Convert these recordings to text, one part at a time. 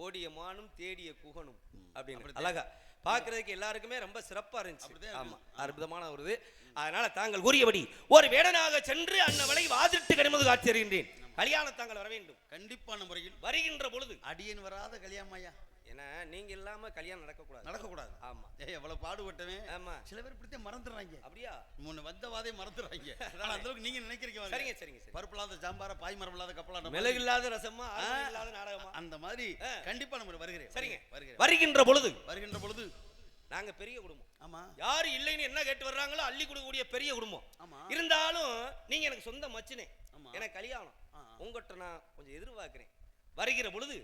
ஓடிய மானும் தேடிய குகனும் அப்படின்னு அழகா பாக்குறதுக்கு எல்லாருக்குமே ரொம்ப சிறப்பா இருந்துச்சு. ஆமா, அற்புதமான ஒரு இது. அதனால தாங்கள் கூறியபடி ஒரு வேடனாக சென்று அன்னவளை வாதிட்டு கனிமது காட்சி அறிகின்றேன். கல்யாணம் தாங்கள் வர வேண்டும். கண்டிப்பான முறையில் வருகின்ற பொழுது அடியன் வராத கல்யாணமாயா? ஏன்னா நீங்க இல்லாம கல்யாணம் நடக்கக்கூடாது. ஆமா, எவ்வளவு பாடுபட்டவன். ஆமா, சில பேர் இப்படித்தான் மறந்துடுறாங்க. அப்படியா? முன்ன வந்த வாதே மறந்துடுறாங்க. அந்த அளவுக்கு நீங்க நினைக்கிறீங்க. சரிங்க. பருப்பு இல்லாத சாம்பார, பாய் மரம் இல்லாத கப்பலாட்டம், மிளகு இல்லாத ரசமா, ஆறு இல்லாத நாடகமா, அந்த மாதிரி கண்டிப்பா நம்ம வருகிறேன். சரிங்க, வருகின்ற பொழுது நாங்க பெரிய குடும்பம். ஆமா, யாரு இல்லைன்னு என்ன கேட்டு வர்றாங்களோ அள்ளி கொடுக்கக்கூடிய பெரிய குடும்பம். ஆமா, இருந்தாலும் நீங்க எனக்கு சொந்த மச்சினே, எனக்கு கல்யாணம் உங்ககிட்ட நான் கொஞ்சம் எதிர்பார்க்கிறேன். வருகிற பொழுது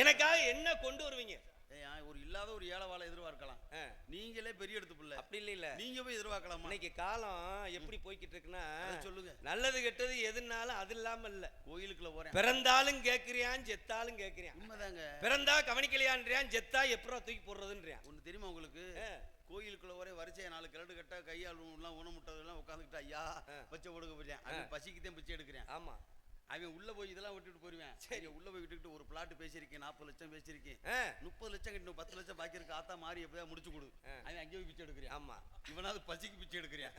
எனக்காக என்ன கொண்டு வருவீங்க? ஒரு இல்லாத ஒரு ஏழவாளை எதிர்பார்க்கலாம். நீங்களே பெரிய எடுத்து பிள்ளை அப்படி இல்ல, நீங்க போய் எதிர்பார்க்கலாம். இன்னைக்கு காலம் எப்படி போய்கிட்டு இருக்குன்னா, சொல்லுங்க, நல்லது கெட்டது எதுனாலும் அது இல்லாம இல்ல. கோயிலுக்குள்ள போறேன், பிறந்தாலும் கேட்கிறியான், செத்தாலும் கேட்கிறியான். உண்மைதாங்க. பிறந்தா கவனிக்கலையான்றியான், செத்தா எப்பறம் தூக்கி போடுறதுன்றியான். ஒண்ணு தெரியுமா உங்களுக்கு? கோயிலுக்குள்ள ஒரே வரிசையை 4 கிரடு கட்ட கையால் ஊனமுட்டதெல்லாம் உட்காந்துக்கிட்டு ஐயா பச்சை கொடுக்க போறேன். அவன் பசிக்குதான் பிச்சை எடுக்கிறேன். ஆமா, அவன் உள்ள போய் இதெல்லாம் விட்டுட்டு போயிருவேன். சரி, உள்ள போய் விட்டுட்டு ஒரு பிளாட் பேசியிருக்கேன், 40 லட்சம் பேசியிருக்கேன், 30 லட்சம் கட்டி 10 லட்சம் பாக்கி இருக்கு, ஆத்தா மாறி எப்படியா முடிச்சு கொடு. அவன் அங்கே போய் பிச்சை எடுக்கிறேன். ஆமா, இவனாவது பசிக்கு பிச்சை எடுக்கிறேன்,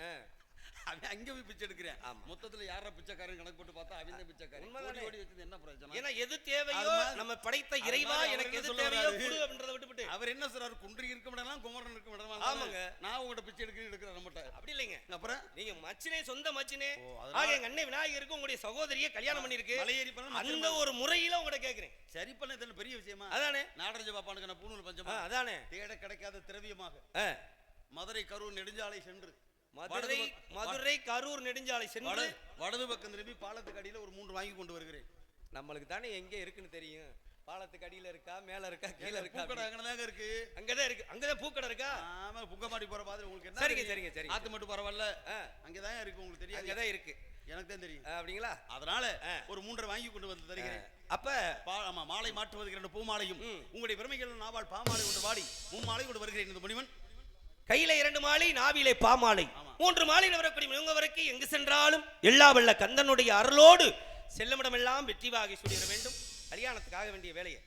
அவன் அங்கே போய் பிச்சை எடுக்கிறேன். மொத்தத்துல யாரா பிச்சைக்காரன் கணக்கு போட்டு பார்த்தா அவன் தான் பிச்சைக்காரன். ஓடி வச்சது என்ன பிரயோஜனம்? ஏன்னா எது தேவையோ நம்ம படைத்த இறைவா எனக்கு எது தேவையோ கொடு அப்படின்றத விட்டுவிட்டு அவர் என்ன சொல்றாரு? குன்றி இருக்க விடலாம், குமரன் இருக்க விடலாம். ஆமாங்க, நான் உங்கள்கிட்ட பிச்சை எடுக்கிறேன் நம்மகிட்ட அப்படி இல்லைங்க. அப்புறம் நீங்க மச்சினே, சொந்த மச்சினே, ஆக எங்க அண்ணன் விநாயகருக்கு உங்களுடைய சகோதரியை கல்யாணம் பண்ணிருக்கு. அந்த ஒரு முறையில உங்கள்கிட்ட கேட்கிறேன். சரி பண்ண இதெல்லாம் பெரிய விஷயமா? அதானே, நாடராஜ பாப்பானுக்கு நான் பூணூல் பஞ்சமா, அதானே தேட கிடைக்காத திரவியமாக மதுரை கரூர் நெடுஞ்சாலை சென்று மதுரை கரூர் நெடுஞ்சாலை சென்று வடது பக்கம் திரும்பி பாலத்துக்கு அடியில ஒரு 3 வாங்கி கொண்டு வருகிறேன். நம்மளுக்கு தானே எங்க இருக்குன்னு தெரியும். பாலத்துக்கு அடியில இருக்கா, மேல இருக்கா, கீழ இருக்கா? அங்கதான் இருக்கு. அங்கதான் பூக்கடை இருக்கா? ஆமா, புக்கமாடி போற மாதிரி உங்களுக்கு என்ன? சரிங்க. ஆத்து மட்டும் பரவாயில்ல, அங்கதான் இருக்கு. உங்களுக்கு தெரியாது? அங்கதான் இருக்கு, எனக்கு தான் தெரியும். அப்படிங்களா? அதனால ஒரு 3 வாங்கி கொண்டு வந்து தருகிறேன். அப்ப ஆமா, மாலை மாற்றுவதற்கு 2 பூமாலையும் உங்களுடைய பெருமைகள் நாவால் பாமாலை கொண்டு வாடி 3 மாலை கொண்டு வருகிறேன். இந்த முனிவன் கையில 2 மாலை, நாவிலே பாமாலை, 3 மாலையில் வரக்கூடிய இவங்க வரைக்கும் எங்கு சென்றாலும் எல்லா வல்ல கந்தனுடைய அருளோடு செல்லமிடமெல்லாம் வெற்றி வாகை சுடிட வேண்டும். கல்யாணத்துக்காக வேண்டிய வேலையை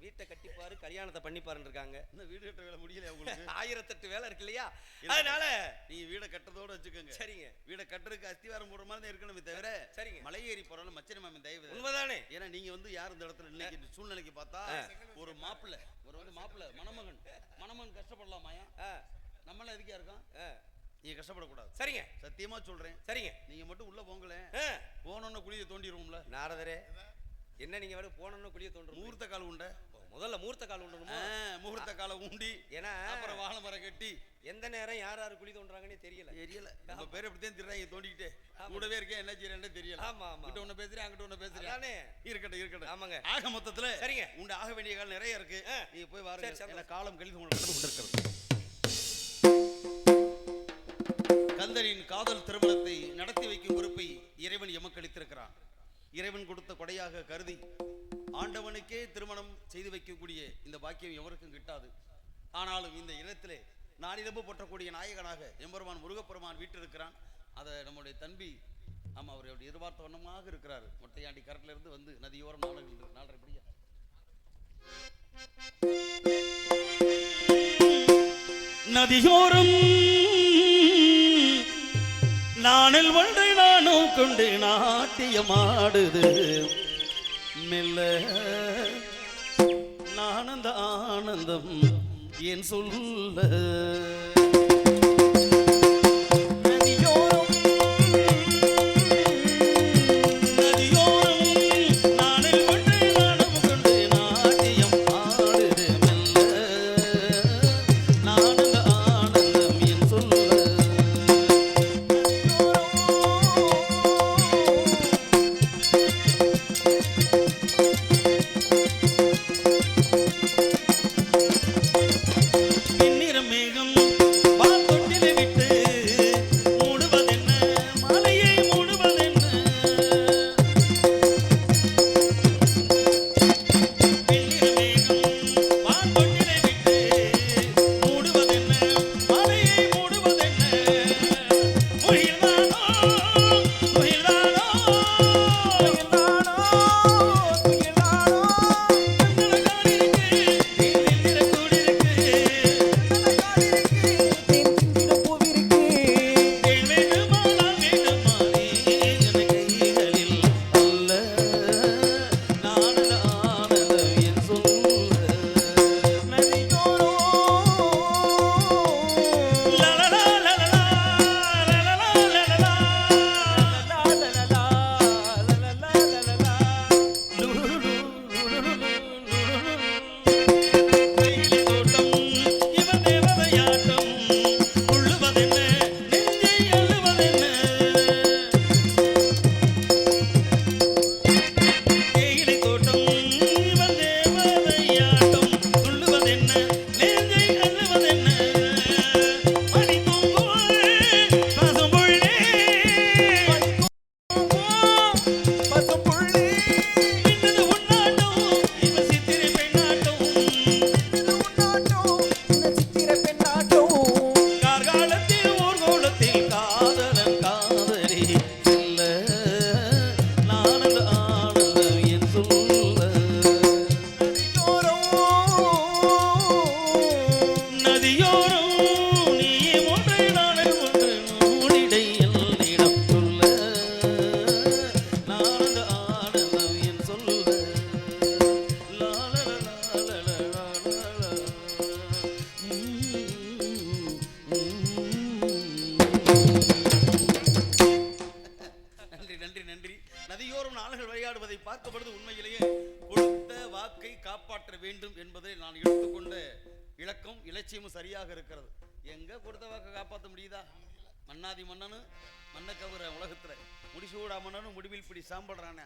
வீட்டை கட்டிப்பாரு, கல்யாணத்தை பண்ணிப்பாருன்னு இருக்காங்க. இன்னும் வீடு கட்ட வேலை முடியல உங்களுக்கு. 1008 வேலை இருக்கு இல்லையா? அதனால நீங்க வீடை கட்டதோட வச்சுக்கோங்க. சரிங்க, வீடை கட்டுறதுக்கு அஸ்திவாரம் போடுற மாதிரி இருக்கணுமே தவிர, சரிங்க, மலை ஏறி போறாலும் மச்சன மாமன் தயவு. உண்மைதானே? ஏன்னா நீங்க வந்து யார் இந்த இடத்துல இன்னைக்கு சூழ்நிலைக்கு பார்த்தா ஒரு மாப்பிள்ளை மணமகன் கஷ்டப்படலாமாயா? நம்மளாம் எதுக்கா இருக்கோம்? நீங்க கஷ்டப்படக்கூடாது. சரிங்க, சத்தியமா சொல்றேன். சரிங்க, நீங்க மட்டும் உள்ள போங்களே, போனோன்னு குழியை தோண்டிடுவோம்ல. நாரதரே, என்ன நீங்க வேற போனோன்னு குழியை தோண்டும்? முகூர்த்த கால் உண்ட, முதல்ல முகூர்த்த கால் உண்டணுமா? முகூர்த்த காலை ஊண்டி, ஏன்னா அப்புறம் வாழை மரம் கட்டி எந்த நேரம் யார் குழி தோன்றாங்கன்னு தெரியல. நம்ம பேர் எப்படித்தான் திட்டுறாங்க, தோண்டிக்கிட்டே கூடவே இருக்கேன், என்ன செய்யறேன்னு தெரியல. ஆமா, இங்கிட்ட ஒண்ணு பேசுறேன், அங்கிட்ட ஒண்ணு பேசுறேன். இருக்கட்டும். ஆமாங்க. ஆக மொத்தத்துல சரிங்க, உண்டு ஆக வேண்டிய காலம் நிறைய இருக்கு. நீங்க போய் வாருங்க, காலம் கழித்து உங்களுக்கு கொண்டிருக்கிறது. கந்தனின் காதல் திருமணத்தை நடத்தி வைக்கும் பொறுப்பை இறைவன் எமக்கு அளித்திருக்கிறான். இறைவன் கொடுத்த கொடையாக கருதி ஆண்டவனுக்கே திருமணம் செய்து வைக்கக்கூடிய இந்த பாக்கியம் எவருக்கும் கிட்டாது. ஆனாலும் இந்த இடத்திலே நாளிதம்பு போற்றக்கூடிய நாயகனாக எம்பெருமான் முருகப்பெருமான் வீட்டிருக்கிறான். அதை நம்முடைய தம்பி ஆமா, அவர் அப்படி எதிர்பார்த்த வண்ணமாக இருக்கிறார். மொட்டையாண்டி கரட்டில இருந்து வந்து நதியோரம் 4:30 படியா நதியோரம் நானில் ஒன்றை நானும் கொண்டு நாட்டியமாடுது மெல்ல நானந்த ஆனந்தம் என் சொல்ல. மேகம் காப்பாற்ற வேண்டும் என்பதை நான் எடுத்துக்கொண்ட இலக்கம் இலட்சியமும் சரியாக இருக்கிறது. எங்க கொடுத்த வாக்கை காப்பாற்ற முடியுதா? மன்னாதி மன்னனு மன்ன கவுர உலகத்துல முடிசூடா மன்னனும் முடிவில் பிடி சாம்பல்றான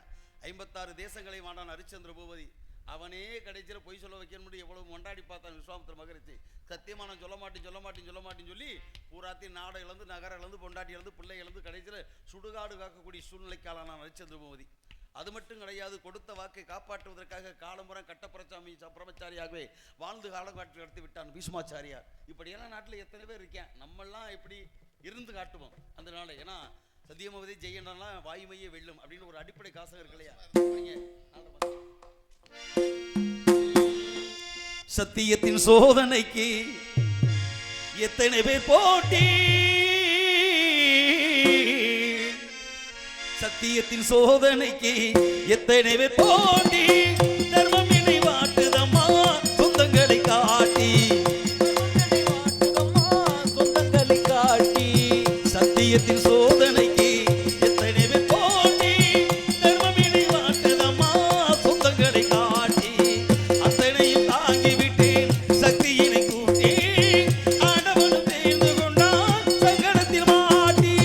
56 தேசங்களை வாண்டான் ஹரிச்சந்திர பூபதி. அவனே கடைசியில் பொய் சொல்ல வைக்கணும் எவ்வளவு கொண்டாடி பார்த்தான் விஸ்வாமித்திர மகரிஷி. சத்தியமா நான் சொல்ல மாட்டேன்னு சொல்லி பூராத்தையும் நாடை இழந்து நகரம் இழந்து பொண்டாட்டி இழந்து பிள்ளை இழந்து கடைசியில் சுடுகாடு காக்கக்கூடிய சூழ்நிலைக்காலான ஹரிச்சந்திர பூபதி. அது மட்டும் கிடையாது, கொடுத்த வாக்கை காப்பாற்றுவதற்காக காலம்புறம் கட்டப்புறச்சாமி பிரம்மச்சாரியாகவே வாழ்ந்து காலம் காட்டி நடத்தி விட்டான் பீஷ்மாச்சாரியார். இப்படியெல்லாம் நாட்டில் எத்தனை பேர் இருக்கேன், நம்மெல்லாம் எப்படி இருந்து காட்டுவோம் அந்த நாளை. ஏன்னா சத்தியமவதி ஜெயண்டெல்லாம் வாயுமையே வெல்லும் அப்படின்னு ஒரு அடிப்படை காசகம் இருக்கு இல்லையா? சத்தியத்தின் சோதனைக்கு எத்தனை பேர் போட்டி, சத்தியத்தின் சோதனைக்கு எத்தனை பேர் போட்டி, தர்மம் என்னை வாட்டுதம்மா சொந்தங்களை காட்டி, சொந்தங்களை காட்டி. சத்தியத்தின் சோதனைக்கு எத்தனை பேர் போட்டி, தர்மம் என்னை வாட்டுதம்மா சொந்தங்களை காட்டி. அத்தனையும் தாங்கிவிட்டேன் சக்தியினை கூட்டி, ஆண்டவனும் சேர்ந்து கொண்டான் சங்கடத்தில் மாட்டி,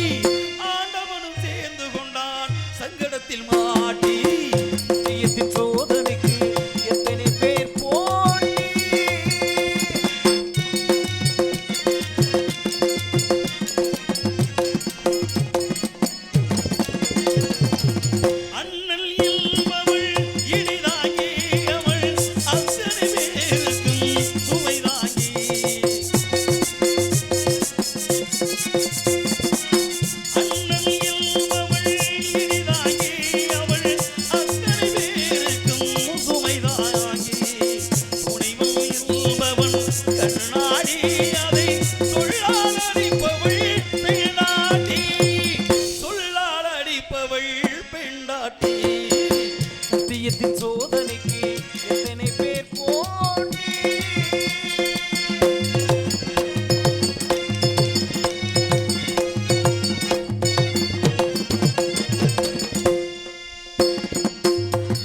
ஆண்டவனும் சேர்ந்து கொண்டான் சங்கடத்தில் மாட்டி. சத்தியத்தின் சோதனைக்கு எத்தனை பேர் போட்டி. அண்ணல் என்பவள் இனிதாகி அவள் அத்தனை பேருக்கும் சுவைதாகி, அண்ணல் என்பவள் இனிதாகி அவள் அத்தனை பேருக்கும் சுவைதாகி, துணைவன் என்பவன் கண்ணாடி அதை சொல்லால் அடிப்பவள் பெண்ணாட்டி, சொல்லால் அடிப்பவள் பெண்டாட்டி. சத்தியத்தின் சோதனைக்கு எத்தனை பேர் போட்டி.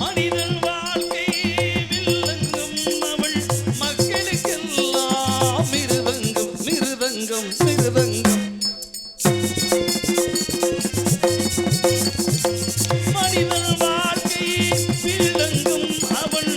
மனிதன் வாழ்க்கை வில்லங்கம் அவள் மக்களுக்கெல்லாம் மிருதங்கம் மிருதங்கம் மிருதங்கம். மனிதன் வாழ்க்கை வில்லங்கம் அவள்